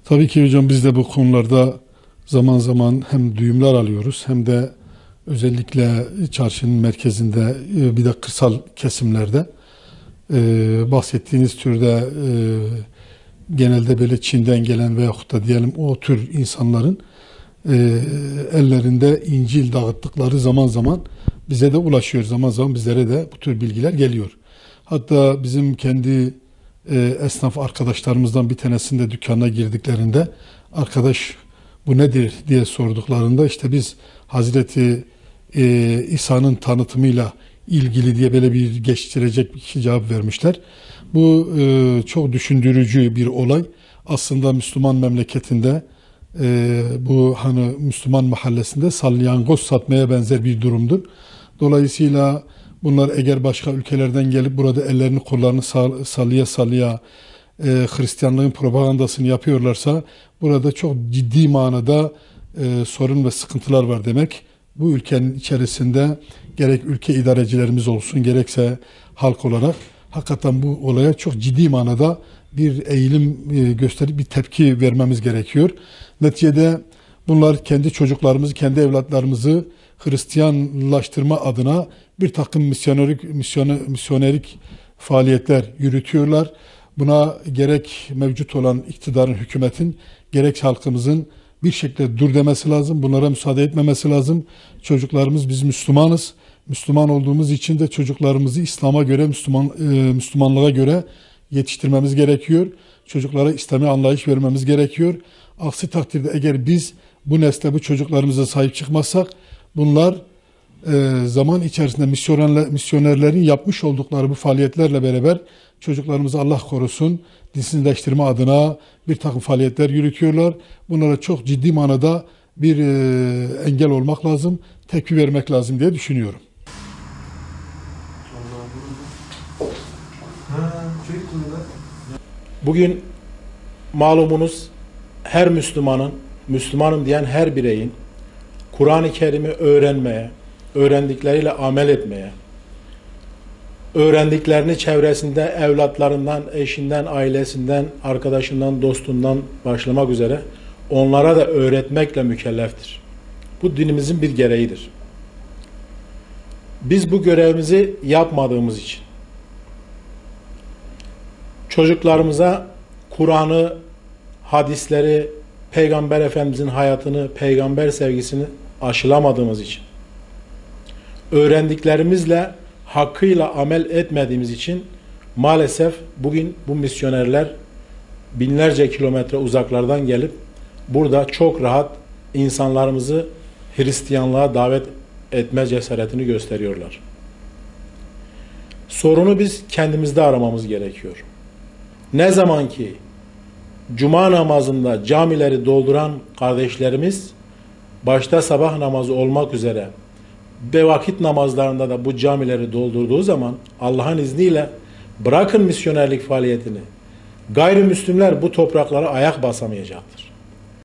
Tabii ki hocam biz de bu konularda zaman zaman hem duyumlar alıyoruz hem de özellikle çarşının merkezinde bir de kırsal kesimlerde bahsettiğiniz türde genelde böyle Çin'den gelen veyahut da diyelim o tür insanların ellerinde İncil dağıttıkları zaman zaman bize de ulaşıyor. Zaman zaman bizlere de bu tür bilgiler geliyor. Hatta bizim kendi esnaf arkadaşlarımızdan bir tanesinde dükkanına girdiklerinde arkadaş bu nedir diye sorduklarında işte biz Hazreti İsa'nın tanıtımıyla ilgili diye böyle bir geçiştirecek bir cevap vermişler. Bu çok düşündürücü bir olay. Aslında Müslüman memleketinde bu hani Müslüman mahallesinde salyangoz satmaya benzer bir durumdur. Dolayısıyla bunlar eğer başka ülkelerden gelip burada ellerini kollarını sallaya sallaya Hristiyanlığın propagandasını yapıyorlarsa burada çok ciddi manada sorun ve sıkıntılar var demek. Bu ülkenin içerisinde gerek ülke idarecilerimiz olsun gerekse halk olarak hakikaten bu olaya çok ciddi manada bir eğilim gösterip bir tepki vermemiz gerekiyor. Neticede bunlar kendi çocuklarımızı, kendi evlatlarımızı Hristiyanlaştırma adına bir takım misyonerik faaliyetler yürütüyorlar. Buna gerek mevcut olan iktidarın, hükümetin, gerek halkımızın bir şekilde dur demesi lazım. Bunlara müsaade etmemesi lazım. Çocuklarımız, biz Müslümanız. Müslüman olduğumuz için de çocuklarımızı İslam'a göre, Müslümanlığa göre yetiştirmemiz gerekiyor. Çocuklara İslami anlayış vermemiz gerekiyor. Aksi takdirde eğer biz bu nesle, bu çocuklarımıza sahip çıkmazsak bunlar zaman içerisinde misyonerlerin yapmış oldukları bu faaliyetlerle beraber çocuklarımızı Allah korusun dinsizleştirme adına bir takım faaliyetler yürütüyorlar. Bunlara çok ciddi manada bir engel olmak lazım, tepki vermek lazım diye düşünüyorum. Bugün malumunuz her Müslümanın, Müslümanım diyen her bireyin Kur'an-ı Kerim'i öğrenmeye, öğrendikleriyle amel etmeye, öğrendiklerini çevresinde evlatlarından, eşinden, ailesinden, arkadaşından, dostundan başlamak üzere onlara da öğretmekle mükelleftir. Bu dinimizin bir gereğidir. Biz bu görevimizi yapmadığımız için çocuklarımıza Kur'an'ı, hadisleri, Peygamber Efendimizin hayatını, peygamber sevgisini aşılamadığımız için, öğrendiklerimizle hakkıyla amel etmediğimiz için maalesef bugün bu misyonerler binlerce kilometre uzaklardan gelip burada çok rahat insanlarımızı Hristiyanlığa davet etme cesaretini gösteriyorlar. Sorunu biz kendimizde aramamız gerekiyor. Ne zaman ki Cuma namazında camileri dolduran kardeşlerimiz başta sabah namazı olmak üzere ve vakit namazlarında da bu camileri doldurduğu zaman Allah'ın izniyle bırakın misyonerlik faaliyetini, gayrimüslimler bu topraklara ayak basamayacaktır.